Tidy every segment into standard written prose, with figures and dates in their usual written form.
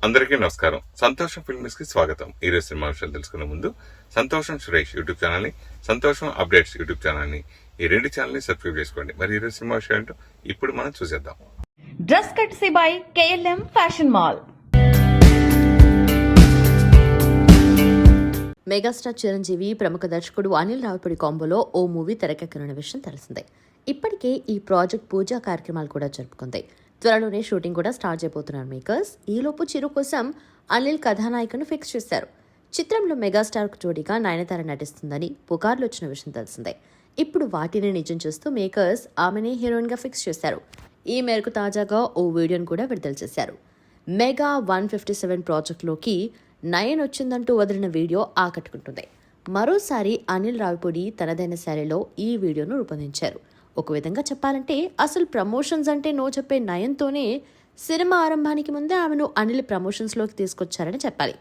అందరికీ నమస్కారం. సంతోషం ఫిల్మ్స్ కి స్వాగతం. ఈ రోజు సినిమా విషయాలు తెలుసుకునే ముందు సంతోషం సురేష్ యూట్యూబ్ ఛానల్ ని, సంతోషం అప్డేట్స్ యూట్యూబ్ ఛానల్ ని, ఈ రెండు ఛానల్ ని సబ్స్క్రైబ్ చేసుకోండి. మరి ఈ రోజు సినిమా విషయాలు ఏంటో ఇప్పుడు మనం చూసేద్దాం. Dress కట్సీ by KLM fashion mall. Megastar Chiranjeevi ప్రముఖ దర్శకుడు అనిల్ రావిపూడి కాంబోలో ఓ మూవీ తెరకెక్కనున్న విషయం తెలిసిందే. ఇప్పటికే ఈ ప్రాజెక్ట్ పూజా కార్యక్రమాలు కూడా జరుపుకుంది. త్వరలోనే షూటింగ్ కూడా స్టార్ట్ చేయబోతున్నారు మేకర్స్. ఈలోపు చిరు కోసం అనిల్ కథానాయికను ఫిక్స్ చేశారు. చిత్రంలో మెగాస్టార్ కు జోడీగా నయనతార నటిస్తుందని పుకార్లు వచ్చిన విషయం తెలిసిందే. ఇప్పుడు వాటిని నిజం చేస్తూ మేకర్స్ ఆమెనే హీరోయిన్ గా ఫిక్స్ చేశారు. ఈ మేరకు తాజాగా ఓ వీడియోను కూడా విడుదల చేశారు. మెగా 157 ప్రాజెక్టులోకి నయన్ వచ్చిందంటూ వదిలిన వీడియో ఆకట్టుకుంటుంది. మరోసారి అనిల్ రావిపూడి తనదైన శైలిలో ఈ వీడియోను రూపొందించారు. ఒక విధంగా చెప్పాలంటే అసలు ప్రమోషన్స్ అంటే నో చెప్పే నయన్తోనే సినిమా ఆరంభానికి ముందే ఆమెను అనిల్ ప్రమోషన్స్లోకి తీసుకొచ్చారని చెప్పాలి.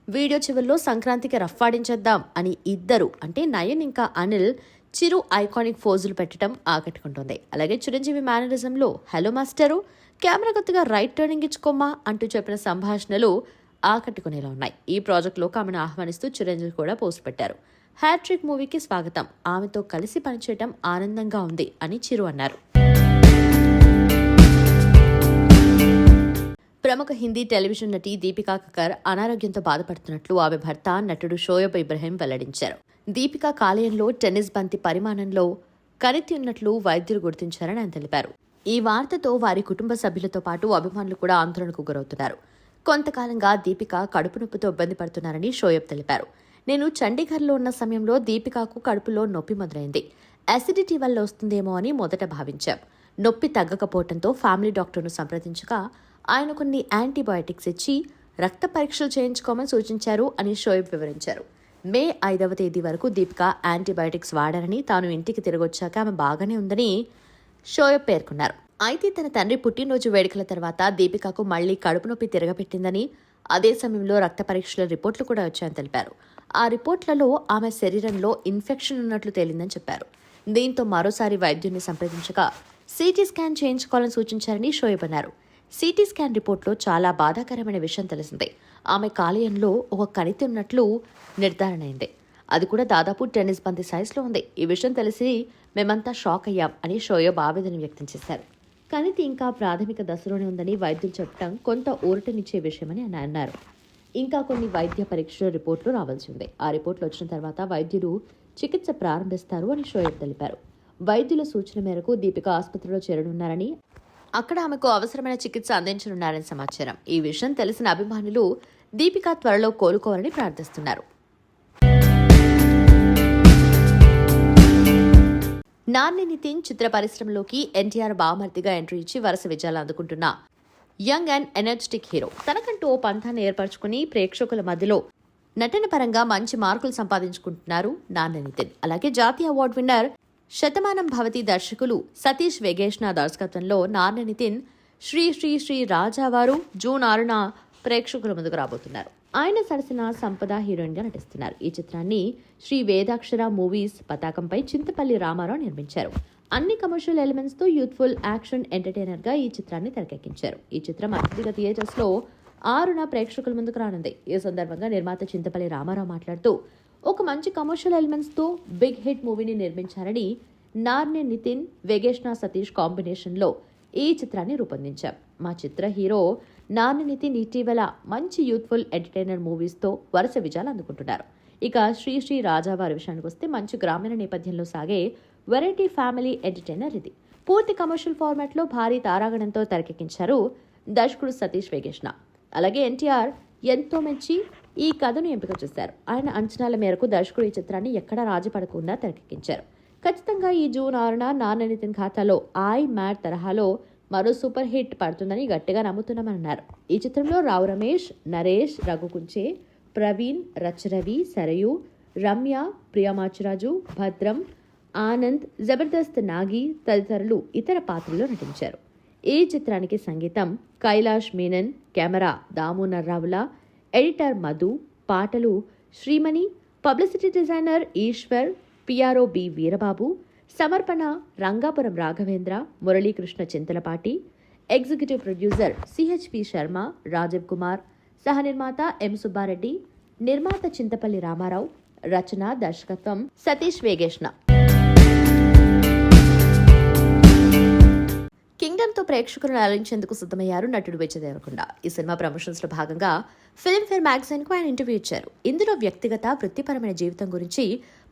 వీడియో చివరిలో సంక్రాంతికి రఫ్ఫాడించేద్దాం అని ఇద్దరు అంటే నయన్ ఇంకా అనిల్ చిరు ఐకానిక్ ఫోజులు పెట్టడం ఆకట్టుకుంటుంది. అలాగే చిరంజీవి మేనరిజంలో హలో మాస్టరు, కెమెరా కొత్తగా రైట్ టర్నింగ్ ఇచ్చుకోమ్మా అంటూ చెప్పిన సంభాషణలు ఆకట్టుకునేలా ఉన్నాయి. ఈ ప్రాజెక్టులోకి ఆమెను ఆహ్వానిస్తూ చిరంజీవి కూడా పోస్ట్ పెట్టారు. హ్యాట్రిక్ మూవీకి స్వాగతం, ఆమెతో కలిసి పనిచేయడం ఆనందంగా ఉంది అని చిరు అన్నారు. ప్రముఖ హిందీ టెలివిజన్ నటి దీపికా కక్కర్ అనారోగ్యంతో బాధపడుతున్నట్లు ఆమె భర్త నటుడు షోయబ్ ఇబ్రహీం వెల్లడించారు. దీపికా కాలేయంలో టెన్నిస్ బంతి పరిమాణంలో కణితి ఉన్నట్లు వైద్యులు గుర్తించారని ఆయన తెలిపారు. ఈ వార్తతో వారి కుటుంబ సభ్యులతో పాటు అభిమానులు కూడా ఆందోళనకు గురవుతున్నారు. కొంతకాలంగా దీపిక కడుపు నొప్పితో ఇబ్బంది పడుతున్నారని షోయబ్ తెలిపారు. నేను చండీగఢ్లో ఉన్న సమయంలో దీపికాకు కడుపులో నొప్పి మొదలైంది. అసిడిటీ వల్ల వస్తుందేమో అని మొదట భావించాం. నొప్పి తగ్గకపోవడంతో ఫ్యామిలీ డాక్టర్ను సంప్రదించగా ఆయన కొన్ని యాంటీబయాటిక్స్ ఇచ్చి రక్త పరీక్షలు చేయించుకోమని సూచించారు అని షోయబ్ వివరించారు. మే 5వ తేదీ వరకు దీపిక యాంటీబయాటిక్స్ వాడారని, తాను ఇంటికి తిరిగొచ్చాక ఆమె బాగానే ఉందని షోయబ్ పేర్కొన్నారు. అయితే తన తండ్రి పుట్టినరోజు వేడుకల తర్వాత దీపికకు మళ్లీ కడుపు నొప్పి తిరగపెట్టిందని, అదే సమయంలో రక్త పరీక్షల రిపోర్ట్లు కూడా వచ్చాయని తెలిపారు. ఆ రిపోర్ట్లలో ఆమె శరీరంలో ఇన్ఫెక్షన్ ఉన్నట్లు తేలిందని చెప్పారు. దీంతో మరోసారి వైద్యుడిని సంప్రదించగా సిటీ స్కాన్ చేయించుకోవాలని సూచించారని షోయబ్ అన్నారు. సిటీ స్కాన్ రిపోర్ట్లో చాలా బాధాకరమైన విషయం తెలిసిందే. ఆమె కాలేయంలో ఒక కణితి ఉన్నట్లు నిర్ధారణ అయింది. అది కూడా దాదాపు టెన్నిస్ బంతి సైజులో ఉంది. ఈ విషయం తెలిసి మేమంతా షాక్ అయ్యాం అని షోయబ్ ఆవేదన వ్యక్తం చేశారు. కణితి ఇంకా ప్రాథమిక దశలోనే ఉందని వైద్యులు చెప్పడం కొంత ఊరటనిచ్చే విషయమని ఆయన అన్నారు. ఇంకా కొన్ని వైద్య పరీక్షల రిపోర్ట్లు రావాల్సి ఉంది. ఆ రిపోర్ట్లు వచ్చిన తర్వాత వైద్యులు చికిత్స ప్రారంభిస్తారు అని షోయబ్ తెలిపారు. వైద్యుల సూచన మేరకు దీపిక ఆసుపత్రిలో చేరనున్నారని, అక్కడ ఆమెకు అవసరమైన చికిత్స అందించనున్నారని సమాచారం. ఈ విషయం తెలిసిన అభిమానులు దీపిక త్వరలో కోలుకోవాలని ప్రార్థిస్తున్నారు. నాని నితిన్ చిత్ర పరిశ్రమలోకి ఎన్టీఆర్ బావమర్దిగా ఎంట్రీ ఇచ్చి వరుస విజయాలు అందుకుంటున్న యంగ్ అండ్ ఎనర్జెటిక్ హీరో తనకంటూ ఓ పంథాన్ని ఏర్పరచుకుని ప్రేక్షకుల మధ్యలో నటన పరంగా మంచి మార్కులు సంపాదించుకుంటున్నారు నాని నితిన్. అలాగే జాతీయ అవార్డు విన్నర్ శతమానం భవతి దర్శకులు సతీష్ వెగేష్ణ దర్శకత్వంలో నాని నితిన్ శ్రీ శ్రీ శ్రీ రాజావారు జూన్ 6న ప్రేక్షకుల ముందుకు రాబోతున్నారు. ఆయన సరసన సంపద హీరోయిన్ గా నటిస్తున్నారు. ఈ చిత్రాన్ని శ్రీ వేదాక్షర మూవీస్ పతాకంపై చింతపల్లి రామారావు నిర్మించారు. అన్ని కమర్షియల్ ఎలిమెంట్స్ తో యూత్ఫుల్ యాక్షన్ ఎంటర్టైనర్ గా ఈ చిత్రాన్ని తెరకెక్కించారు. ఈ చిత్రం అత్యధిక థియేటర్స్ లో 6న ప్రేక్షకుల ముందుకు రానుంది. ఈ సందర్భంగా నిర్మాత చింతపల్లి రామారావు మాట్లాడుతూ ఒక మంచి కమర్షియల్ ఎలిమెంట్స్ తో బిగ్ హిట్ మూవీని నిర్మించారని, నాని నితిన్ వెగేష్ణ సతీష్ కాంబినేషన్ లో ఈ చిత్రాన్ని రూపొందించాం. మా చిత్ర హీరో నాని నితిన్ ఇటీవల మంచి యూత్ఫుల్ ఎంటర్టైనర్ మూవీస్తో వరుస విజయాలు అందుకుంటున్నారు. ఇక శ్రీ శ్రీ రాజావారి విషయానికి వస్తే మంచి గ్రామీణ నేపథ్యంలో సాగే వెరైటీ ఫ్యామిలీ ఎంటర్టైనర్ ఇది. పూర్తి కమర్షియల్ ఫార్మాట్లో భారీ తారాగణంతో తెరకెక్కించారు దర్శకుడు సతీష్ వెగేష్ణ. అలాగే ఎన్టీఆర్ ఎంతో మెచ్చి ఈ కథను ఎంపిక చేశారు. ఆయన అంచనాల మేరకు దర్శకుడు ఈ చిత్రాన్ని ఎక్కడా రాజీ పడకుండా తెరకెక్కించారు. ఖచ్చితంగా ఈ జూన్ 6న నాని నితిన్ ఖాతాలో ఐ మ్యాడ్ తరహాలో మరో సూపర్ హిట్ పడుతుందని గట్టిగా నమ్ముతున్నామన్నారు. ఈ చిత్రంలో రావు రమేష్, నరేష్, రఘుకుంచే, ప్రవీణ్, రచరవి, సరయు, రమ్య, ప్రియమాచిరాజు, భద్రం, ఆనంద్, జబర్దస్త్ నాగి తదితరులు ఇతర పాత్రల్లో నటించారు. ఈ చిత్రానికి సంగీతం కైలాష్ మీనన్, కెమెరా దాము నర్రావుల, ఎడిటర్ మధు, పాటలు Srimani, publicity designer Eswar, PRO B Veerababu, సమర్పణ Rangapuram Raghavendra, Muralikrishna Chintalapati, executive producer CHP Sharma, Rajeev Kumar, సహ నిర్మాత ఎం సుబ్బారెడ్డి, నిర్మాత చింతపల్లి రామారావు, రచన దర్శకత్వం సతీష్ వేగేష్ణ. కింగ్డమ్తో ప్రేక్షకులను అలరించేందుకు సిద్ధమయ్యారు నటుడు విజయ్ దేవరకొండ. ఈ సినిమా ప్రమోషన్స్ లో భాగంగా ఫిల్మ్ఫేర్ మ్యాగజైన్ కు ఆయన ఇంటర్వ్యూ ఇచ్చారు. ఇందులో వ్యక్తిగత, వృత్తిపరమైన జీవితం గురించి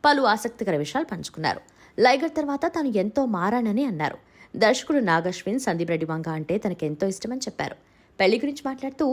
పలు ఆసక్తికర విషయాలు పంచుకున్నారు. లైగర్ తర్వాత తాను ఎంతో మారానని అన్నారు. దర్శకుడు నాగశ్విన్ సందీప్ రెడ్డి వంగ అంటే తనకెంతో ఇష్టమని చెప్పారు. పెళ్లి గురించి మాట్లాడుతూ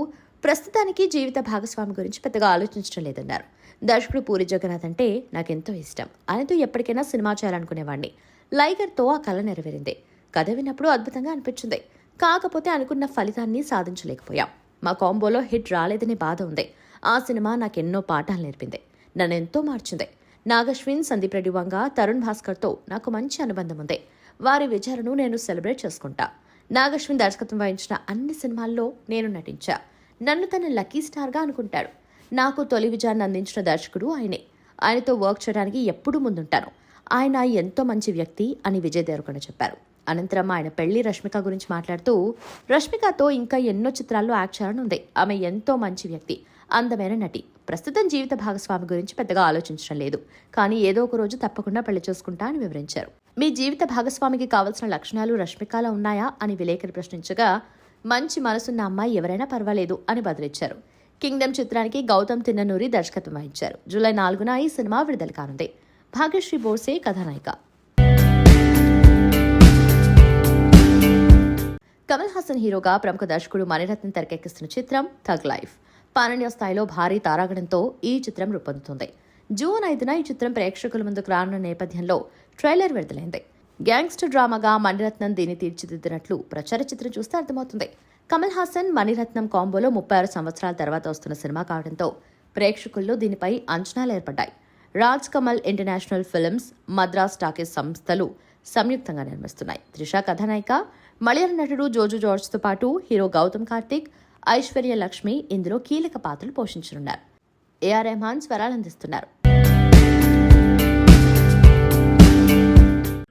ప్రస్తుతానికి జీవిత భాగస్వామి గురించి పెద్దగా ఆలోచించడం లేదన్నారు. దర్శకుడు పూరి జగన్నాథ్ అంటే నాకెంతో ఇష్టం. ఆయనతో ఎప్పటికైనా సినిమా చేయాలనుకునేవాడిని. లైగర్తో ఆ కళ నెరవేరింది. కథ విన్నప్పుడు అద్భుతంగా అనిపించింది. కాకపోతే అనుకున్న ఫలితాన్ని సాధించలేకపోయాం. మా కాంబోలో హిట్ రాలేదనే బాధ ఉంది. ఆ సినిమా నాకెన్నో పాఠాలు నేర్పింది, నన్ను ఎంతో మార్చింది. నాగశ్విన్, సందీప్ రెడ్డి వంగ, తరుణ్ భాస్కర్తో నాకు మంచి అనుబంధం ఉంది. వారి విజయాలను నేను సెలబ్రేట్ చేసుకుంటా. నాగశ్విన్ దర్శకత్వం వహించిన అన్ని సినిమాల్లో నేను నటించా. నన్ను తన లక్కీ స్టార్గా అనుకుంటాడు. నాకు తొలి విజయాన్ని అందించిన దర్శకుడు ఆయనే. ఆయనతో వర్క్ చేయడానికి ఎప్పుడూ ముందుంటాను. ఆయన ఎంతో మంచి వ్యక్తి అని విజయ్ దేవరకొండ చెప్పారు. అనంతరం ఆయన పెళ్లి రష్మిక గురించి మాట్లాడుతూ, రష్మికతో ఇంకా ఎన్నో చిత్రాల్లో యాక్ట్ చేయాలని ఉంది. ఆమె ఎంతో మంచి వ్యక్తి, అందమైన నటి. ప్రస్తుతం జీవిత భాగస్వామి గురించి పెద్దగా ఆలోచించడం లేదు, కానీ ఏదో ఒక రోజు తప్పకుండా పెళ్లి చేసుకుంటా అని వివరించారు. మీ జీవిత భాగస్వామికి కావలసిన లక్షణాలు రష్మికలో ఉన్నాయా అని విలేకరు ప్రశ్నించగా, మంచి మనసున్న అమ్మాయి ఎవరైనా పర్వాలేదు అని బదులిచ్చారు. కింగ్డమ్ చిత్రానికి గౌతమ్ తిన్ననూరి దర్శకత్వం వహించారు. జూలై 4న ఈ సినిమా విడుదల కానుంది. భాగ్యశ్రీ బోర్సే కథానాయిక. కమల్ హాసన్ హీరోగా ప్రముఖ దర్శకుడు మణిరత్నం తెరకెక్కిస్తున్న చిత్రం థగ్ లైఫ్ పానన్య స్థాయిలో భారీ తారాగణంతో ఈ చిత్రం రూపొందుతుంది. జూన్ 5న ఈ చిత్రం ప్రేక్షకుల ముందుకు రానున్న నేపథ్యంలో ట్రైలర్ విడుదలైంది. గ్యాంగ్స్టర్ డ్రామాగా మణిరత్నం దీన్ని తీర్చిదిద్దినట్లు ప్రచార చిత్రం చూస్తే అర్థమవుతుంది. కమల్ హాసన్, మణిరత్నం కాంబోలో 36 సంవత్సరాల తర్వాత వస్తున్న సినిమా కావడంతో ప్రేక్షకుల్లో దీనిపై అంచనాలు ఏర్పడ్డాయి. Raj Kamal international films, Madras talkies సంస్థలు సంయుక్తంగా నిర్మిస్తున్నాయి. త్రిష కథానాయిక. మలయాళ నటుడు జోజు జార్జ్తో పాటు హీరో గౌతమ్ కార్తిక్, ఐశ్వర్య లక్ష్మి ఇందులో కీలక పాత్రలు పోషించనున్నారు. ఏఆర్ రెహమాన్ స్వరాలందిస్తున్నారు.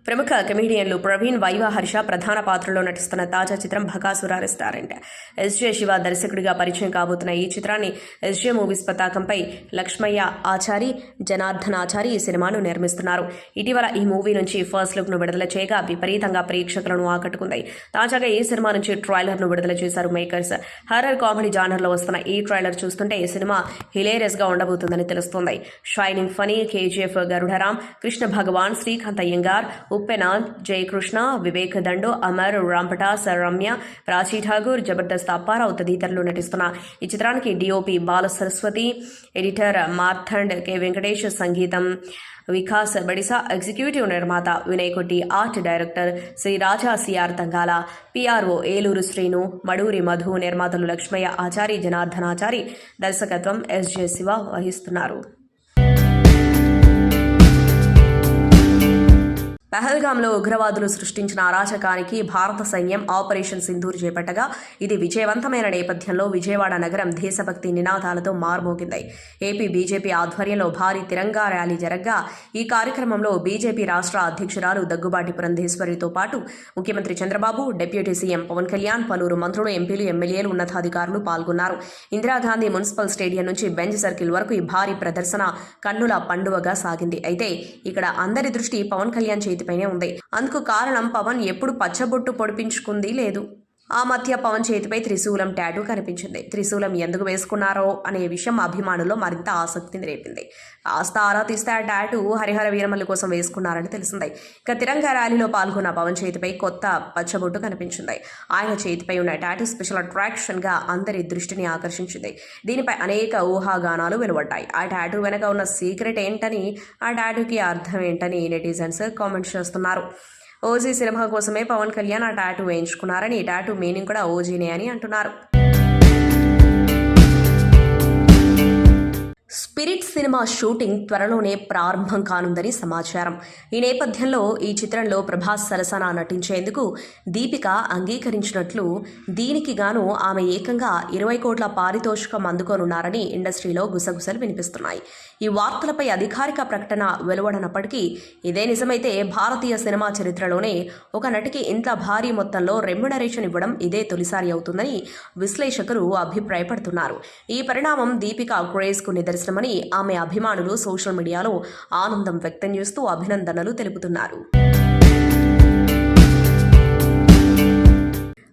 ప్రముఖ కమెడియన్లు ప్రవీణ్, వైవ, హర్ష ప్రధాన పాత్రలో నటిస్తున్న తాజా చిత్రం బకాసుర రెస్టారెంట్. ఎస్జే శివ దర్శకుడిగా పరిచయం కాబోతున్న ఈ చిత్రాన్ని ఎస్జే మూవీస్ పతాకంపై లక్ష్మయ్య ఆచారి, జనార్దన్ ఆచారి ఈ సినిమాను నిర్మిస్తున్నారు. ఇటీవల ఈ మూవీ నుంచి ఫస్ట్ లుక్ ను విడుదల చేయగా విపరీతంగా ప్రేక్షకులను ఆకట్టుకుంది. తాజాగా ఈ సినిమా నుంచి ట్రైలర్ ను విడుదల చేశారు మేకర్స్. హర్రర్ కామెడీ జానర్ లో వస్తున్న ఈ ట్రైలర్ చూస్తుంటే ఈ సినిమా హిలేరియస్ గా ఉండబోతుందని తెలుస్తోంది. షైనింగ్ ఫనీ, కేజీఎఫ్ గరుడరాం, కృష్ణ భగవాన్, శ్రీకాంత్ అయ్యంగార్, ఉప్పెన, జయకృష్ణ, వివేక్ దండు, అమర్, రాంపటాస్, రమ్య, ప్రాచీ ఠాగూర్, జబర్దస్త్ అప్పారావు తదితరులు నటిస్తున్న ఈ చిత్రానికి డిఓపి బాల సరస్వతి, ఎడిటర్ మార్తండ్ కె వెంకటేష్, సంగీతం వికాస్ బడిసా, ఎగ్జిక్యూటివ్ నిర్మాత వినయ్ కొట్టి, ఆర్ట్ డైరెక్టర్ శ్రీ రాజా సిఆర్ తంగాల, పిఆర్ఓ ఏలూరు శ్రీను, మడూరి మధు, నిర్మాతలు లక్ష్మయ్య ఆచారి, జనార్దన్ ఆచారి, దర్శకత్వం ఎస్జే శివ వహిస్తున్నారు. పహల్గాంలో ఉగ్రవాదులు సృష్టించిన అరాచకానికి భారత సైన్యం ఆపరేషన్ సింధూర్ చేపట్టగా ఇది విజయవంతమైన నేపథ్యంలో విజయవాడ నగరం దేశభక్తి నినాదాలతో మార్మోగింది. ఏపీ బీజేపీ ఆధ్వర్యంలో భారీ తిరంగా ర్యాలీ జరగ్గా ఈ కార్యక్రమంలో బీజేపీ రాష్ట్ర అధ్యక్షురాలు దగ్గుబాటి పురంధేశ్వరితో పాటు ముఖ్యమంత్రి చంద్రబాబు, డిప్యూటీ సీఎం పవన్ కళ్యాణ్, పలువురు మంత్రులు, ఎంపీలు, ఎమ్మెల్యేలు, ఉన్నతాధికారులు పాల్గొన్నారు. ఇందిరాగాంధీ మున్సిపల్ స్టేడియం నుంచి బెంచ్ సర్కిల్ వరకు ఈ భారీ ప్రదర్శన కన్నుల పండువగా సాగింది. అయితే ఇక్కడ అందరి దృష్టి పవన్ కళ్యాణ్ చేతిపైనే ఉంది. అందుకు కారణం పవన్ ఎప్పుడు పచ్చబొట్టు పొడిపించుకుంది లేదు. ఆ మధ్య పవన్ చేతిపై త్రిశూలం టాటూ కనిపించింది. త్రిశూలం ఎందుకు వేసుకున్నారో అనే విషయం అభిమానుల్లో మరింత ఆసక్తిని రేపింది. కాస్త ఆరా తీస్తే ఆ టాటూ హరిహర వీరమల్లి కోసం వేసుకున్నారని తెలిసింది. ఇక తిరంగా ర్యాలీలో పాల్గొన్న పవన్ చేతిపై కొత్త పచ్చబొట్టు కనిపించింది. ఆయన చేతిపై ఉన్న టాటూ స్పెషల్ అట్రాక్షన్ గా అందరి దృష్టిని ఆకర్షించింది. దీనిపై అనేక ఊహాగానాలు వెలువడ్డాయి. ఆ టాటూ వెనక ఉన్న సీక్రెట్ ఏంటని, ఆ టాటూకి అర్థం ఏంటని నెటిజన్స్ కామెంట్స్ చేస్తున్నారు. ఓజీ సినిమా కోసమే పవన్ కళ్యాణ్ ఆ టాటూ వేయించుకున్నారని, టాటూ మీనింగ్ కూడా ఓజీనే అని అంటున్నారు. స్పిరిట్ సినిమా సినిమా షూటింగ్ త్వరలోనే ప్రారంభం కానుందని సమాచారం. ఈ నేపథ్యంలో ఈ చిత్రంలో ప్రభాస్ సరసన నటించేందుకు దీపిక అంగీకరించినట్లు, దీనికి గాను ఆమె ఏకంగా 20 కోట్ల పారితోషికం అందుకోనున్నారని ఇండస్ట్రీలో గుసగుసలు వినిపిస్తున్నాయి. ఈ వార్తలపై అధికారిక ప్రకటన వెలువడనప్పటికీ ఇదే నిజమైతే భారతీయ సినిమా చరిత్రలోనే ఒక నటికి ఇంత భారీ మొత్తంలో రెమ్యునరేషన్ ఇవ్వడం ఇదే తొలిసారి అవుతుందని విశ్లేషకులు అభిప్రాయపడుతున్నారు. ఈ పరిణామం దీపిక క్రేజ్ కు నిదర్శనమని ఆమె అభిమానులు సోషల్ మీడియాలో ఆనందం వ్యక్తం చేస్తూ అభినందనలు తెలుపుతున్నారు.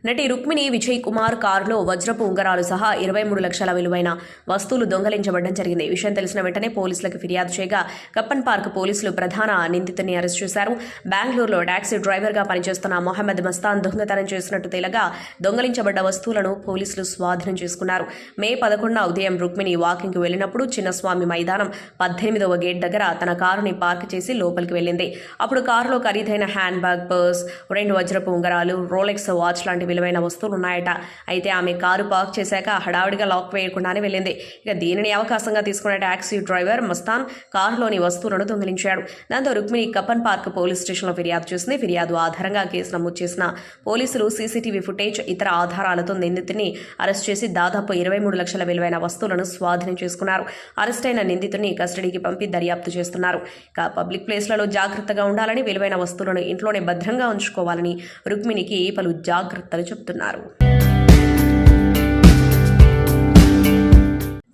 నటి రుక్మిణి విజయ్ కుమార్ కారులో వజ్రపు ఉంగరాలు సహా 23 లక్షల విలువైన వస్తువులు దొంగలించబడడం జరిగింది. విషయం తెలిసిన వెంటనే పోలీసులకు ఫిర్యాదు చేయగా కప్పన్ పార్క్ పోలీసులు ప్రధాన నిందితుడిని అరెస్ట్ చేశారు. బెంగళూరులో టాక్సీ డ్రైవర్గా పనిచేస్తున్న మొహమ్మద్ మస్తాన్ దొంగతనం చేసినట్టు తేలగా దొంగలించబడ్డ వస్తువులను పోలీసులు స్వాధీనం చేసుకున్నారు. మే 11న ఉదయం రుక్మిణి వాకింగ్కి వెళ్లినప్పుడు చిన్నస్వామి మైదానం 18వ గేట్ దగ్గర తన కారుని పార్క్ చేసి లోపలికి వెళ్ళింది. అప్పుడు కారులో ఖరీదైన హ్యాండ్ బ్యాగ్, పర్స్, 2 వజ్రపు ఉంగరాలు, రోలెక్స్ వాచ్ లాంటి విలువైన వస్తువులు ఉన్నాయట. అయితే ఆమె కారు పార్క్ చేశాక హడావిడిగా లాక్ వేయకుండానే వెళ్ళింది. ఇక దీనిని అవకాశంగా తీసుకున్న టాక్సీ డ్రైవర్ మస్తాన్ కారులోని వస్తువులను దొంగిలించాడు. దాంతో రుక్మిణి కప్పన్ పార్క్ పోలీస్ స్టేషన్లో ఫిర్యాదు చేసింది. ఫిర్యాదు ఆధారంగా కేసు నమోదు చేసిన పోలీసులు సీసీటీవీ ఫుటేజ్, ఇతర ఆధారాలతో నిందితుడిని అరెస్ట్ చేసి దాదాపు 23 లక్షల విలువైన వస్తువులను స్వాధీనం చేసుకున్నారు. అరెస్ట్ అయిన నిందితుడిని కస్టడీకి పంపి దర్యాప్తు చేస్తున్నారు. ఇక పబ్లిక్ ప్లేస్లలో జాగ్రత్తగా ఉండాలని, విలువైన వస్తువులను ఇంట్లోనే భద్రంగా ఉంచుకోవాలని రుక్మిణికి పలు జాగ్రత్తలు చెప్తున్నారు.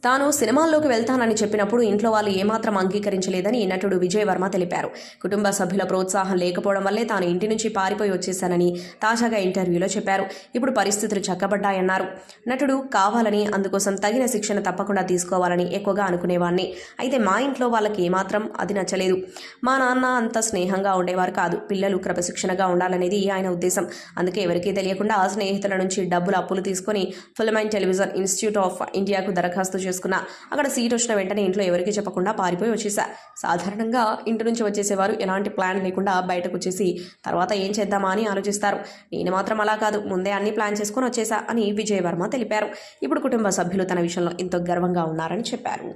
తాను సినిమాల్లోకి వెళ్తానని చెప్పినప్పుడు ఇంట్లో వాళ్ళు ఏమాత్రం అంగీకరించలేదని నటుడు విజయ్ వర్మ తెలిపారు. కుటుంబ సభ్యుల ప్రోత్సాహం లేకపోవడం వల్లే తాను ఇంటి నుంచి పారిపోయి వచ్చేశానని తాజాగా ఇంటర్వ్యూలో చెప్పారు. ఇప్పుడు పరిస్థితులు చక్కబడ్డాయన్నారు. నటుడు కావాలని, అందుకోసం తగిన శిక్షణ తప్పకుండా తీసుకోవాలని ఎక్కువగా అనుకునేవాడిని. అయితే మా ఇంట్లో వాళ్ళకి ఏమాత్రం అది నచ్చలేదు. మా నాన్న అంత స్నేహంగా ఉండేవారు కాదు. పిల్లలు క్రమశిక్షణగా ఉండాలనేది ఆయన ఉద్దేశం. అందుకే ఎవరికీ తెలియకుండా స్నేహితుల నుంచి డబ్బులు అప్పులు తీసుకుని film and television institute of ఇండియాకు దరఖాస్తు చేసుకున్నా. అక్కడ సీట్ వచ్చిన వెంటనే ఇంట్లో ఎవరికి చెప్పకుండా పారిపోయి వచ్చేసా. సాధారణంగా ఇంటి నుంచి వచ్చేసేవారు ఎలాంటి ప్లాన్ లేకుండా బయటకు వచ్చేసి తర్వాత ఏం చేద్దామా అని ఆలోచిస్తారు. నేను మాత్రం అలా కాదు, ముందే అన్ని ప్లాన్ చేసుకుని వచ్చేసా అని విజయ్ వర్మ తెలిపారు. ఇప్పుడు కుటుంబ సభ్యులు తన విషయంలో ఎంతో గర్వంగా ఉన్నారని చెప్పారు.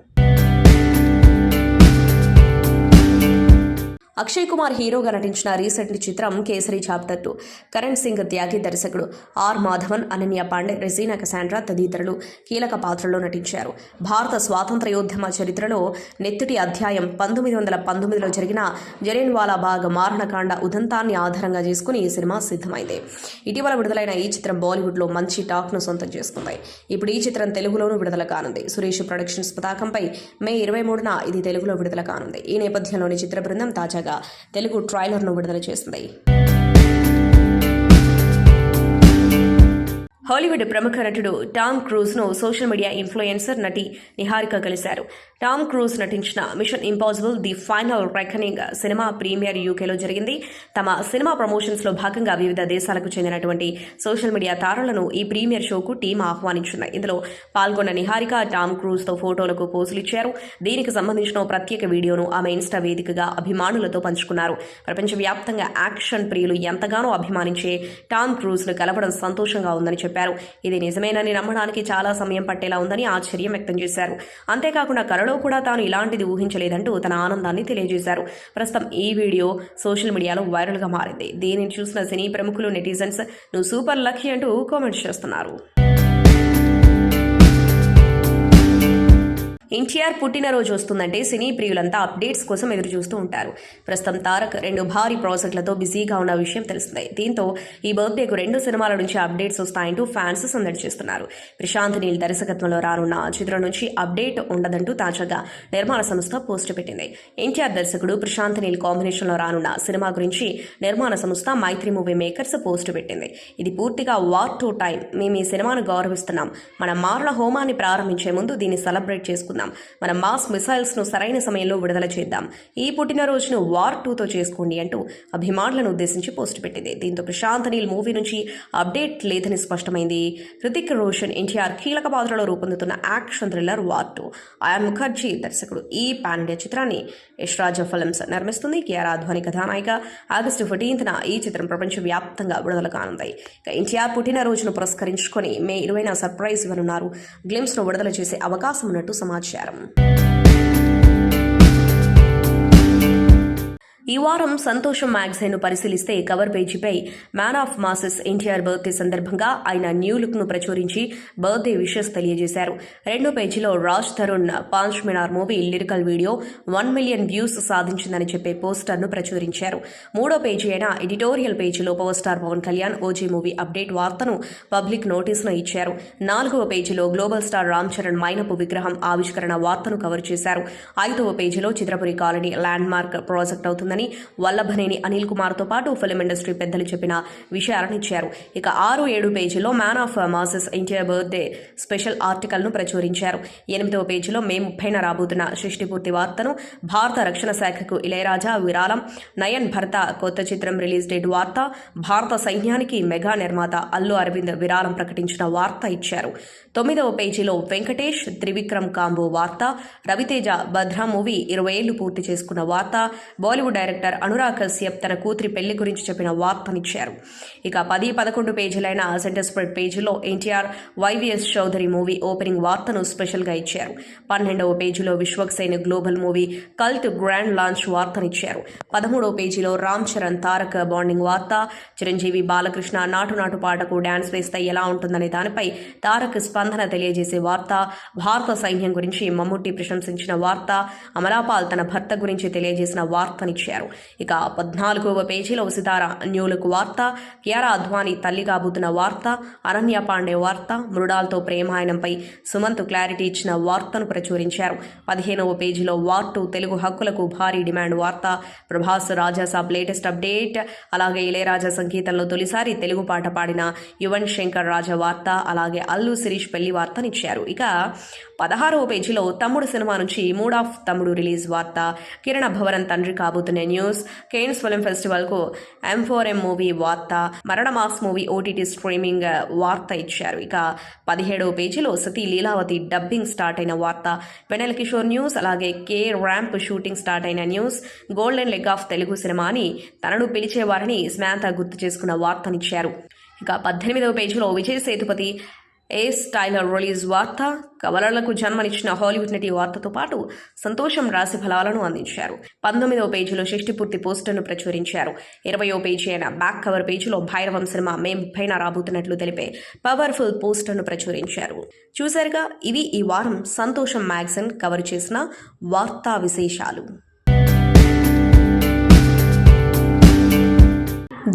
అక్షయ్ కుమార్ హీరోగా నటించిన రీసెంట్ చిత్రం కేసరి చాప్టర్ 2. కరణ్ సింగ్ త్యాగి దర్శకుడు. ఆర్ మాధవన్, అనన్య పాండే, రెజీనా కసాండ్రా తదితరులు కీలక పాత్రలో నటించారు. భారత స్వాతంత్ర్యోద్యమ చరిత్రలో నెత్తుటి అధ్యాయం 1919లో జరిగిన జలియన్వాలా బాగ్ మారణకాండ ఉదంతాన్ని ఆధారంగా చేసుకుని ఈ సినిమా సిద్ధమైంది. ఇటీవల విడుదలైన ఈ చిత్రం బాలీవుడ్లో మంచి టాక్ను సొంతం చేసుకుంది. ఇప్పుడు ఈ చిత్రం తెలుగులోనూ విడుదల కానుంది. సురేష్ ప్రొడక్షన్స్ పతాకంపై మే 23న ఇది తెలుగులో విడుదల కానుంది. ఈ నేపథ్యంలోని చిత్ర బృందం తాజాగా తెలుగు ట్రైలర్ను విడుదల చేసింది. హాలీవుడ్ ప్రముఖ నటుడు టామ్ క్రూజ్ను సోషల్ మీడియా ఇన్ఫ్లుయెన్సర్ నటి నిహారిక కలిశారు. టామ్ క్రూజ్ నటించిన Mission Impossible the final reckoning cinema premiere యూకేలో జరిగింది. తమ సినిమా ప్రమోషన్స్లో భాగంగా వివిధ దేశాలకు చెందినటువంటి సోషల్ మీడియా తారలను ఈ ప్రీమియర్ షోకు టీం ఆహ్వానించింది. ఇందులో పాల్గొన్న నిహారిక టామ్ క్రూజ్తో ఫోటోలకు పోజులు ఇచ్చారు. దీనికి సంబంధించిన ఓ ప్రత్యేక వీడియోను ఆమె ఇన్స్టా వేదికగా అభిమానులతో పంచుకున్నారు. ప్రపంచవ్యాప్తంగా యాక్షన్ ప్రియులు ఎంతగానో అభిమానించే టామ్ క్రూజ్ను కలవడం సంతోషంగా ఉందని చెప్పారు. ఇది నిజమేనని నమ్మడానికి చాలా సమయం పట్టేలా ఉందని ఆశ్చర్యం వ్యక్తం చేశారు. అంతేకాకుండా కలలో కూడా తాను ఇలాంటిది ఊహించలేదంటూ తన ఆనందాన్ని తెలియజేశారు. ప్రస్తుతం ఈ వీడియో సోషల్ మీడియాలో వైరల్ గా మారింది. దీనిని చూసిన సినీ ప్రముఖులు, నెటిజన్స్ నువ్వు సూపర్ లక్కీ అంటూ కామెంట్స్ చేస్తున్నారు. ఎన్టీఆర్ పుట్టినరోజు వస్తుందంటే సినీ ప్రియులంతా అప్డేట్స్ కోసం ఎదురు చూస్తూ ఉంటారు. ప్రస్తుతం తారక్ 2 భారీ ప్రాజెక్టులతో బిజీగా ఉన్న విషయం తెలుస్తుంది. దీంతో ఈ బర్త్డేకు 2 సినిమాల నుంచి అప్డేట్స్ వస్తాయంటూ ఫ్యాన్స్ సందడి చేస్తున్నారు. ప్రశాంత్ నీల్ దర్శకత్వంలో రానున్న చిత్రం నుంచి అప్డేట్ ఉండదంటూ తాజాగా నిర్మాణ సంస్థ పోస్ట్ పెట్టింది. ఎన్టీఆర్ దర్శకుడు ప్రశాంత్ నీల్ కాంబినేషన్లో రానున్న సినిమా గురించి నిర్మాణ సంస్థ మైత్రి మూవీ మేకర్స్ పోస్ట్ పెట్టింది. ఇది పూర్తిగా వార్ టు టైం. మేము ఈ సినిమాను గౌరవిస్తున్నాం. మన మారణ హోమాన్ని ప్రారంభించే ముందు దీన్ని సెలబ్రేట్ చేసుకుందాం. మన మాస్ మిసైల్స్ ను సరైన సమయంలో విడుదల చేద్దాం. ఈ పుట్టినరోజును వార్ 2తో చేసుకోండి అంటూ అభిమానులను ఉద్దేశించి పోస్ట్ పెట్టింది. దీంతో ప్రశాంత్ నీల్ మూవీ నుంచి అప్డేట్ లేదని స్పష్టమైంది. హృతిక్ రోషన్, ఎన్టీఆర్ కీలక పాత్రలో రూపొందుతున్న action thriller war 2. Ayan Mukerji దర్శకుడు. ఈ పాన్ ఇండియా చిత్రాన్ని యష్ రాజ్ ఫిల్మ్స్ నిర్మిస్తుంది. కియారా అద్వానీ కథానాయిక. ఆగస్టు 14న ఈ చిత్రం ప్రపంచవ్యాప్తంగా విడుదల కానుంది. ఎన్టీఆర్ పుట్టినరోజును పురస్కరించుకొని మే 20న సర్ప్రైజ్ ఇవ్వనున్నారు. గ్లిమ్స్ ను విడుదల చేసే అవకాశం ఉన్నట్టు సమాచారం. ఈ వారం సంతోషం మ్యాగజైన్ను పరిశీలిస్తే కవర్ పేజీపై man of masses NTR birthday సందర్భంగా ఆయన న్యూ లుక్ను ప్రచురించి బర్త్డే విషెస్ తెలియజేశారు. రెండో పేజీలో Raj Tarun Paanch Minar movie lyrical video 1 million views సాధించిందని చెప్పే పోస్టర్ను ప్రచురించారు. మూడో పేజీ అయిన ఎడిటోరియల్ పేజీలో power star Pawan Kalyan OG movie update వార్తను పబ్లిక్ నోటీసును ఇచ్చారు. నాలుగవ పేజీలో గ్లోబల్ స్టార్ రామ్ చరణ్ మైనపు విగ్రహం ఆవిష్కరణ వార్తను కవర్ చేశారు. ఐదవ పేజీలో Chitrapuri colony land mark project అవుతుందని వల్లభనేని అనిల్ కుమార్తో పాటు ఫిల్మ్ ఇండస్ట్రీ పెద్దలు చెప్పిన విషయాలను ఇచ్చారు. ఇక 6, 7 పేజీలో man of masses NTR birthday special ఆర్టికల్ను ప్రచురించారు. 8వ పేజీలో మే 30న రాబోతున్న షష్ఠి పూర్తి వార్తను, భారత రక్షణ శాఖకు ఇళయరాజా విరాళం, నయన్ భర్త కొత్త చిత్రం రిలీజ్ డేట్ వార్త, భారత సైన్యానికి మెగా నిర్మాత అల్లు అరవింద్ విరాళం ప్రకటించిన వార్త ఇచ్చారు. 9వ పేజీలో వెంకటేష్ త్రివిక్రమ్ కాంబో వార్త, రవితేజ భద్రా మూవీ 20 ఏళ్లు పూర్తి చేసుకున్న వార్త, బాలీవుడ్ డైరెక్టర్ అనురాగ్ కశ్యప్ తన కూతురి పెళ్లి గురించి చెప్పిన వార్తనిచ్చారు. ఇక 10, 11 పేజీలైన సెంటర్ స్ప్రెడ్ పేజీలో ఎన్టీఆర్ వైవిఎస్ చౌదరి మూవీ ఓపెనింగ్ వార్తను స్పెషల్గా ఇచ్చారు. 12వ పేజీలో Vishwaksen global movie cult grand launch వార్తనిచ్చారు. 13వ పేజీలో రామ్ చరణ్ తారక్ బాండింగ్ వార్త, చిరంజీవి బాలకృష్ణ నాటు పాటకు డాన్స్ వేస్తే ఎలా ఉంటుందనే దానిపై తారక్ స్పందన తెలియజేసే వార్త, భారత సైన్యం గురించి మమ్ముట్టి ప్రశంసించిన వార్త, అమలాపాల్ తన భర్త గురించి తెలియజేసిన వార్తనిచ్చారు. ఇక 14వ పేజీలో సితారా న్యూలుక్ వార్త, కియారా అద్వానీ తల్లి కాబోతున్న వార్త, అనన్య పాండే వార్త, మృడాల్తో ప్రేమాయణంపై సుమంత్ క్లారిటీ ఇచ్చిన వార్తను ప్రచురించారు. 15వ పేజీలో వార్ 2 తెలుగు హక్కులకు భారీ డిమాండ్ వార్త, ప్రభాస్ రాజాసాబ్ లేటెస్ట్ అప్డేట్, అలాగే ఇళయరాజా సంగీతంలో తొలిసారి తెలుగు పాట పాడిన యువన్ శంకర్ రాజా వార్త, అలాగే అల్లు శిరీష్ పెళ్లి వార్తనిచ్చారు. ఇక 16వ పేజీలో తమ్ముడు సినిమా నుంచి మూడ్ ఆఫ్ తమ్ముడు రిలీజ్ వార్త, కిరణ్ భవరన్ తండ్రి కాబోతున్న న్యూస్, కేన్స్ ఫిల్మ్ ఫెస్టివల్ కు M4M మూవీ వార్త, మరణ మాస్ మూవీ OTT స్ట్రీమింగ్ వార్త ఇచ్చారు. ఇక 17వ పేజీలో సతీ లీలావతి డబ్బింగ్ స్టార్ట్ అయిన వార్త, వెనెల్ కిషోర్ న్యూస్, అలాగే కే ర్యాంప్ షూటింగ్ స్టార్ట్ అయిన news, golden leg of Telugu cinema అని తనను పిలిచేవారని స్మాంత గుర్తు చేసుకున్న వార్తనిచ్చారు. ఇక 18వ పేజీలో విజయ్ సేతుపతి ఏస్ టైలర్ రిలీజ్ వార్త, కవలలకు జన్మనిచ్చిన హాలీవుడ్ నటి వార్తతో పాటు సంతోషం రాశి ఫలాలను అందించారు. 19వ పేజీలో షష్ఠి పూర్తి పోస్టర్ను ప్రచురించారు. 20వ పేజీ అయిన బ్యాక్ కవర్ పేజీలో భైరవం సినిమా మే 30న రాబోతున్నట్లు తెలిపే పవర్ఫుల్ పోస్టర్ను ప్రచురించారు. చూశారుగా, ఇవి ఈ వారం సంతోషం మ్యాగజైన్ కవర్ చేసిన వార్తా విశేషాలు.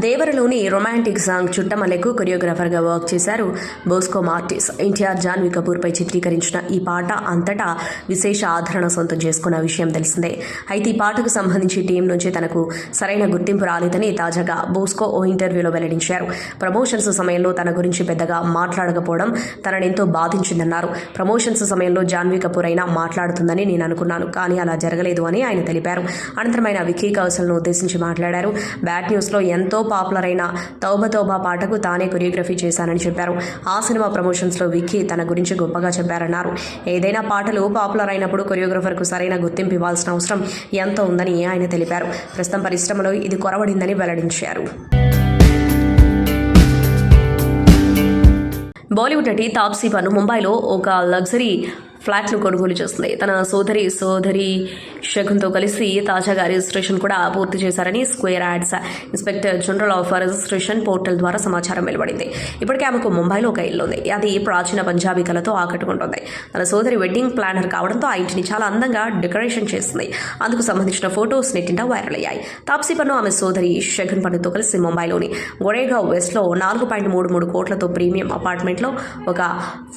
దేవరలోని రొమాంటిక్ సాంగ్ చుట్టమల్లెకు కొరియోగ్రాఫర్గా వర్క్ చేశారు బోస్కో మార్టిస్. ఎన్టీఆర్ జాన్వీ కపూర్పై చిత్రీకరించిన ఈ పాట అంతటా విశేష ఆదరణ సొంతం చేసుకున్న విషయం తెలిసిందే. అయితే ఈ పాటకు సంబంధించి టీం నుంచి తనకు సరైన గుర్తింపు రాలేదని తాజాగా బోస్కో ఓ ఇంటర్వ్యూలో వెల్లడించారు. ప్రమోషన్స్ సమయంలో తన గురించి పెద్దగా మాట్లాడకపోవడం తననెంతో బాధించిందన్నారు. ప్రమోషన్స్ సమయంలో జాన్వీ కపూర్ అయినా మాట్లాడుతుందని నేను అనుకున్నాను, కానీ అలా జరగలేదు అని ఆయన తెలిపారు. అనంతరం ఆయన విక్కీ కౌశల్ను ఉద్దేశించి మాట్లాడారు. బ్యాడ్ న్యూస్లో ఎంతో పాపులర్ అయిన తౌబా తౌబా పాటకు తానే కొరియోగ్రఫీ చేశానని చెప్పారు. ఆ సినిమా ప్రమోషన్స్లో విక్కీ తన గురించి గొప్పగా చెప్పారన్నారు. ఏదైనా పాటలు పాపులర్ అయినప్పుడు కొరియోగ్రఫర్కు సరైన గుర్తింపు ఇవ్వాల్సిన అవసరం ఎంతో ఉందని ఆయన తెలిపారు. ప్రస్తుతం పరిశ్రమలో ఇది కొరవడిందని వెల్లడించారు. బాలీవుడ్ నటి తాప్సీ పన్ను ముంబైలో ఒక లగ్జరీ ఫ్లాట్ను కొనుగోలు చేస్తుంది. తన సోదరి శగున్తో కలిసి తాజాగా రిజిస్ట్రేషన్ కూడా పూర్తి చేశారని square yards inspector general of registration portal ద్వారా సమాచారం వెలువడింది. ఇప్పటికే ఆమెకు ముంబైలో ఒక ఇల్లు ఉంది. అది ప్రాచీన పంజాబీ కళతో ఆకట్టుకుంటుంది. తన సోదరి వెడ్డింగ్ ప్లానర్ కావడంతో ఆ ఇంటిని చాలా అందంగా డెకరేషన్ చేస్తుంది. అందుకు సంబంధించిన ఫొటోస్ నెట్టింట వైరల్ అయ్యాయి. తాప్సీ పన్ను ఆమె సోదరి షగున్ పన్నుతో కలిసి ముంబైలోని గొరేగావ్ వెస్ట్లో 4.33 కోట్లతో ప్రీమియం అపార్ట్మెంట్లో ఒక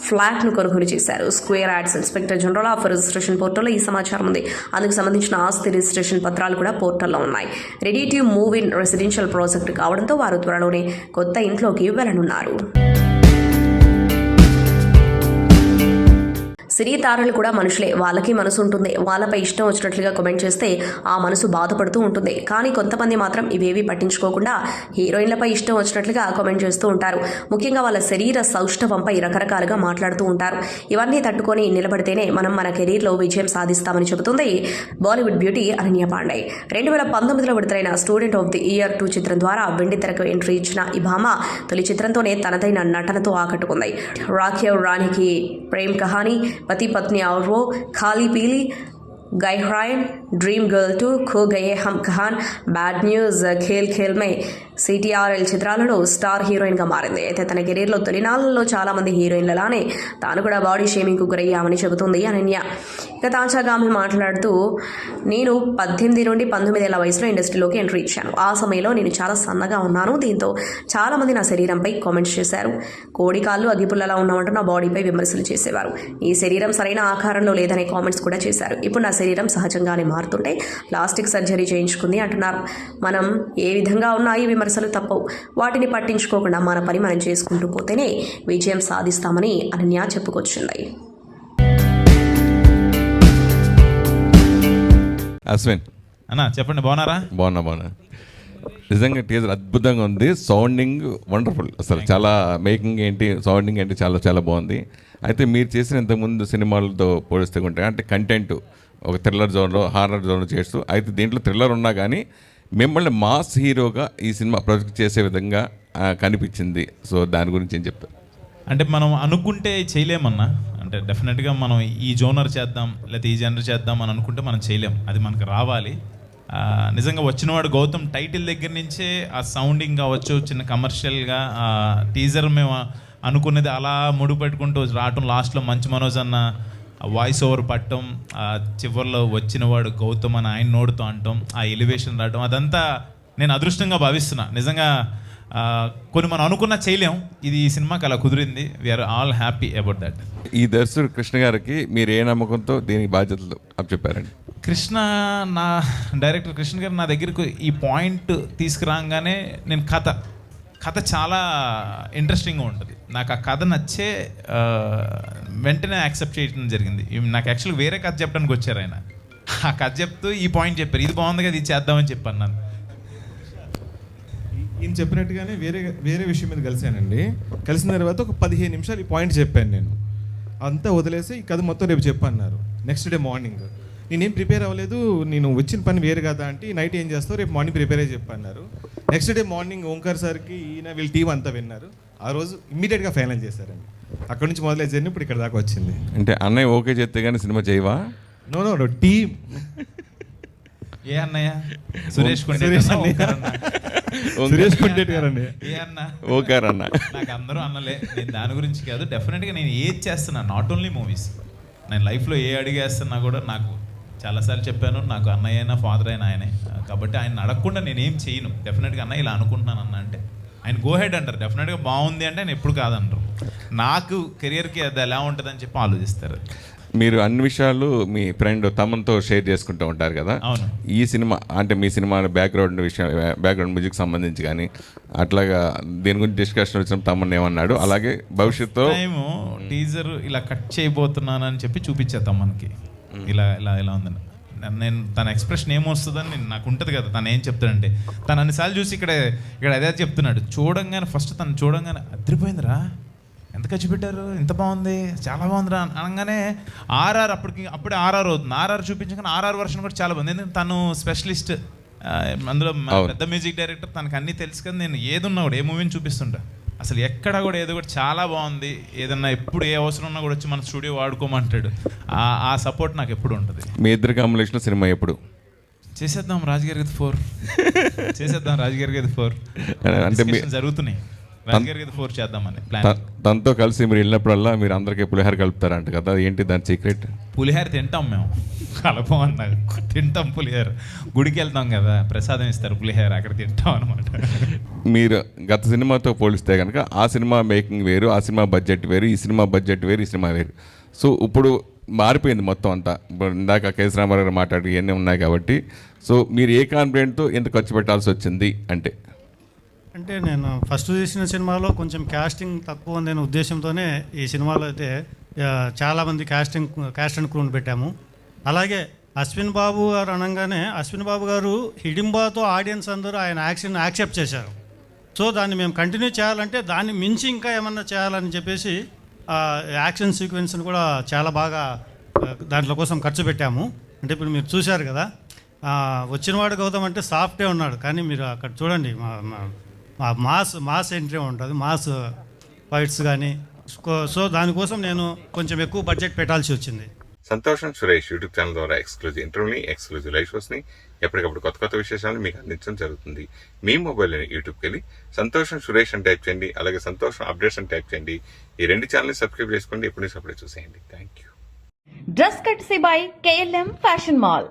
ఫ్లాట్ను కొనుగోలు చేశారు. Square yards inspector general of registration పోర్టల్లో ఈ సమాచారం ఉంది. అందుకు సంబంధించిన ఆస్తి రిజిస్ట్రేషన్ పత్రాలు కూడా పోర్టల్లో ఉన్నాయి. Ready to move in residential project కావడంతో వారు త్వరలోనే కొత్త ఇంట్లోకి వెళ్లనున్నారు. సినీ తారలు కూడా మనుషులే. వాళ్ళకి మనసు ఉంటుంది. వాళ్ళపై ఇష్టం వచ్చినట్లుగా కామెంట్ చేస్తే ఆ మనసు బాధపడుతూ ఉంటుంది. కానీ కొంతమంది మాత్రం ఇవేవి పట్టించుకోకుండా హీరోయిన్లపై ఇష్టం వచ్చినట్లుగా కామెంట్ చేస్తూ ఉంటారు. ముఖ్యంగా వాళ్ళ శరీర సౌష్ఠవంపై రకరకాలుగా మాట్లాడుతూ ఉంటారు. ఇవన్నీ తట్టుకొని నిలబడితేనే మనం మన కెరీర్లో విజయం సాధిస్తామని చెబుతుంది బాలీవుడ్ బ్యూటీ అనన్య పాండే. 2019లో విడుదలైన స్టూడెంట్ ఆఫ్ ది ఇయర్ 2 చిత్రం ద్వారా వెండితెరకు ఎంట్రీ ఇచ్చిన ఈ భామ తొలి చిత్రంతోనే తనదైన నటనతో ఆకట్టుకుంది. రాఖేవ్ రాణికి ప్రేమ్ కహానీ, పతి పత్ని ఔర్వో, ఖాళీ పీలి, గైహ్రాయన్, ड्रीम गर्ल 2, खो गए हम कहान, బ్యాడ్ న్యూస్, ఖేల్ ఖేల్ మే సిటీఆర్ఎల్ చిత్రాలలో స్టార్ హీరోయిన్గా మారింది. అయితే తన కెరీర్లో తొలినాళ్లలో చాలా మంది హీరోయిన్లలానే తాను కూడా బాడీ షేమింగ్కు గురయ్యామని చెబుతుంది అనన్య. ఇక తాజాగా ఆమె మాట్లాడుతూ, నేను 18 నుండి 19 ఏళ్ల వయసులో ఇండస్ట్రీలోకి ఎంట్రీ ఇచ్చాను. ఆ సమయంలో నేను చాలా సన్నగా ఉన్నాను. దీంతో చాలా మంది నా శరీరంపై కామెంట్స్ చేశారు. కోడి కాళ్ళు అగ్గిపుల్లలా ఉన్నామంటూ నా బాడీపై విమర్శలు చేసేవారు. ఈ శరీరం సరైన ఆకారంలో లేదనే కామెంట్స్ కూడా చేశారు. ఇప్పుడు నా శరీరం సహజంగానే మారుతుంటే ప్లాస్టిక్ సర్జరీ చేయించుకుంది అంటున్నారు. మనం ఏ విధంగా ఉన్నా ఈ విమర్శలు తప్పవు. వాటిని పట్టించుకోకుండా మన పని మనం చేసుకుంటూ పోతేనే విజయం సాధిస్తామని అనన్య చెప్పుకొచ్చింది. అశ్విన్ అన్నా చెప్పండి, బాగున్నారా? బాగున్నా నిజంగా టీజర్ అద్భుతంగా ఉంది. సౌండింగ్ వండర్ఫుల్, అసలు చాలా మేకింగ్ ఏంటి, సౌండింగ్ ఏంటి, చాలా చాలా బాగుంది. అయితే మీరు చేసిన ఇంతకుముందు సినిమాలతో పోలిస్తే ఉంటాయి అంటే కంటెంట్ ఒక థ్రిల్లర్ జోన్లో, హారర్ జోన్లో చేస్తూ, అయితే దీంట్లో థ్రిల్లర్ ఉన్నా కానీ మిమ్మల్ని మాస్ హీరోగా ఈ సినిమా ప్రొజెక్ట్ చేసే విధంగా కనిపించింది. సో దాని గురించి ఏం చెప్తారు? అంటే మనం అనుకుంటే చేయలేమన్నా. అంటే డెఫినెట్గా మనం ఈ జోనర్ చేద్దాం లేకపోతే ఈ జనర్ చేద్దాం అని అనుకుంటే మనం చేయలేం, అది మనకు రావాలి. నిజంగా వచ్చినవాడు గౌతమ్ టైటిల్ దగ్గర నుంచే ఆ సౌండింగ్ కావచ్చు, చిన్న కమర్షియల్గా టీజర్ మేము అనుకున్నది అలా ముడి పెట్టుకుంటూ రావటం, లాస్ట్లో మంచి మనోజ్ అన్న వాయిస్ ఓవర్ పట్టడం, చివరిలో వచ్చినవాడు గౌతమ్ అని ఆయన నోడుతూ అంటాం, ఆ ఎలివేషన్ రావడం, అదంతా నేను అదృష్టంగా భావిస్తున్నా. నిజంగా కొన్ని మనం అనుకున్నా చేయలేం, ఇది ఈ సినిమాకి అలా కుదిరింది. We are all happy about. That దర్శకుడు కృష్ణ గారికి మీరు ఏ నమ్మకంతో దీనికి బాధ్యతలు అప్పచెప్పారండి? కృష్ణ, నా డైరెక్టర్ కృష్ణ గారు నా దగ్గరకు ఈ పాయింట్ తీసుకురాగానే నేను కథ చాలా ఇంట్రెస్టింగ్గా ఉంటుంది. నాకు ఆ కథ నచ్చే వెంటనే యాక్సెప్ట్ చేయడం జరిగింది. నాకు యాక్చువల్గా వేరే కథ చెప్పడానికి వచ్చారు ఆయన. ఆ కథ చెప్తూ ఈ పాయింట్ చెప్పారు, ఇది బాగుంది కదా, ఇది చేద్దామని చెప్పాను. నన్ను ఈయన చెప్పినట్టుగానే వేరే విషయం మీద కలిశానండి. కలిసిన తర్వాత ఒక 15 నిమిషాలు ఈ పాయింట్ చెప్పాను నేను. అంతా వదిలేసి ఈ కథ మొత్తం రేపు చెప్పన్నారు. నెక్స్ట్ డే మార్నింగ్ నేనేం ప్రిపేర్ అవ్వలేదు, నేను వచ్చిన పని వేరు కదా అంటే నైట్ ఏం చేస్తావు రేపు మార్నింగ్ ప్రిపేర్ అయ్యి చెప్పన్నారు. నెక్స్ట్ డే మార్నింగ్ ఓంకార్ సార్కి ఈయన వీళ్ళ టీం అంతా విన్నారు. ఆ రోజు ఇమ్మీడియట్గా ఫైనల్ చేశారండి. అక్కడ నుంచి మొదలై జర్నీ ఇప్పుడు ఇక్కడ దాకా వచ్చింది. అంటే అన్నయ్య ఓకే చేస్తే కానీ సినిమా చేయవా? No team. ఏ అన్నయ్య? సురేష్ కొండేటి గారండి. ఏ అన్న? ఓకార్ అన్న. నాకు అందరూ అన్నలే, నేను దాని గురించి కాదు. డెఫినెట్గా నేను ఏది చేస్తున్నా, నాట్ ఓన్లీ మూవీస్, నేను లైఫ్లో ఏ అడిగేస్తున్నా కూడా నాకు చాలాసార్లు చెప్పాను, నాకు అన్నయ్య అయినా ఫాదర్ అయినా ఆయనే కాబట్టి ఆయన అడగకుండా నేనేం చేయను. డెఫినెట్గా అన్న ఇలా అనుకుంటున్నాను అన్న అంటే ఆయన గో హెడ్ అంటారు. డెఫినెట్గా బాగుంది అంటే నేను ఎప్పుడు కాదంటారు. నాకు కెరియర్కి అది ఎలా ఉంటుందని చెప్పి ఆలోచిస్తారు. మీరు అన్ని విషయాలు మీ ఫ్రెండ్ తమన్తో షేర్ చేసుకుంటూ ఉంటారు కదా. అవును. ఈ సినిమా అంటే మీ సినిమా బ్యాక్గ్రౌండ్ విషయం, బ్యాక్గ్రౌండ్ మ్యూజిక్ సంబంధించి కానీ అట్లాగా దీని గురించి డిస్కషన్ వచ్చిన తమన్ ఏమన్నాడు, అలాగే భవిష్యత్తులో టైము టీజర్ ఇలా కట్ చేయబోతున్నాను అని చెప్పి చూపించేద్దాం మనకి, ఇలా ఇలా ఇలా ఉందని. నేను తన ఎక్స్ప్రెషన్ ఏమొస్తుందని నాకు ఉంటుంది కదా, తను ఏం చెప్తాడంటే, తను అన్నిసార్లు చూసి ఇక్కడ అదే చెప్తున్నాడు. చూడంగానే ఫస్ట్ తను చూడంగానే అదిరిపోయిందిరా, ఎంత ఖర్చు పెట్టారు, ఇంత బాగుంది, చాలా బాగుందిరా అనగానే అప్పుడే ఆర్ఆర్ అవుతుంది. ఆర్ఆర్ చూపించగానే ఆర్ఆర్ వర్షన్ కూడా చాలా బాగుంది. ఎందుకంటే తను స్పెషలిస్ట్, అందులో పెద్ద మ్యూజిక్ డైరెక్టర్, తనకు అన్నీ తెలుసు కదా. నేను ఏదున్నా కూడా ఏ మూవీని చూపిస్తుంటా, అసలు ఎక్కడ కూడా ఏదో కూడా చాలా బాగుంది, ఏదన్నా ఎప్పుడు ఏ అవసరం ఉన్నా కూడా వచ్చి మన స్టూడియో వాడుకోమంటాడు. ఆ సపోర్ట్ నాకు ఎప్పుడు ఉంటుంది. మీ ఇద్దరు కాంబినేషన్ సినిమా ఎప్పుడు చేసేద్దాం? రాజుగారి గది 4 చేసేద్దాం. రాజుగారి గది 4 అంటే జరుగుతున్నాయి. రాజుగారి గది 4 చేద్దామని ప్లాన్. తనతో కలిసి మీరు వెళ్ళినప్పుడల్లా మీరు అందరికీ పులిహార కలుపుతారంట కదా, ఏంటి దాని సీక్రెట్? పులిహార తింటాం మేము, కలపమన్నా తింటాం పులిహార. గుడికి వెళ్తాం కదా, ప్రసాదం ఇస్తారు పులిహార, అక్కడ తింటాం అనమాట. మీరు గత సినిమాతో పోలిస్తే కనుక ఆ సినిమా మేకింగ్ వేరు, ఆ సినిమా బడ్జెట్ వేరు, ఈ సినిమా బడ్జెట్ వేరు, ఈ సినిమా వేరు. సో ఇప్పుడు మారిపోయింది మొత్తం అంతా. ఇందాక కేఎస్ రామారావు గారు మాట్లాడి ఇవన్నీ ఉన్నాయి కాబట్టి, సో మీరు ఏ కాన్ఫిడెంట్తో ఎంత ఖర్చు పెట్టాల్సి వచ్చింది అంటే నేను ఫస్ట్ చేసిన సినిమాలో కొంచెం కాస్టింగ్ తక్కువ ఉందనే ఉద్దేశంతోనే ఈ సినిమాలో అయితే చాలామంది కాస్ట్ అండ్ క్రూని పెట్టాము. అలాగే అశ్విన్ బాబు గారు అనగానే, అశ్విన్ బాబు గారు హిడింబాతో ఆడియన్స్ అందరూ ఆయన యాక్షన్ యాక్సెప్ట్ చేశారు. సో దాన్ని మేము కంటిన్యూ చేయాలంటే దాన్ని మించి ఇంకా ఏమన్నా చేయాలని చెప్పేసి యాక్షన్ సీక్వెన్స్ని కూడా చాలా బాగా దాంట్లో కోసం ఖర్చు పెట్టాము. అంటే ఇప్పుడు మీరు చూశారు కదా, వచ్చినవాడు గౌతమ్ అంటే సాఫ్టే ఉన్నాడు, కానీ మీరు అక్కడ చూడండి మాస్ ఎంట్రీ ఉంటుంది, మాస్ ఫైట్స్ కానీ. సో దానికోసం నేను కొంచెం ఎక్కువ బడ్జెట్ పెట్టాల్సి వచ్చింది. సంతోషం సురేష్ యూట్యూబ్ ఛానల్ ద్వారా ఎక్స్క్లూజివ్ ఇంటర్వ్యూని, ఎక్స్క్లూజివ్ లైవ్ షోస్ని, ఎప్పటికప్పుడు కొత్త కొత్త విశేషాలను మీకు అందించడం జరుగుతుంది. మీ మొబైల్లోని యూట్యూబ్కి వెళ్ళి సంతోషం సురేష్ అని టైప్ చేయండి, అలాగే సంతోషం అప్డేట్స్ అని టైప్ చేయండి. ఈ 2 ఛానల్ని సబ్స్క్రైబ్ చేసుకోండి, ఎప్పుడు అప్పుడే చూసేయండి. Thank you. Dress కట్సీ by KLM fashion mall.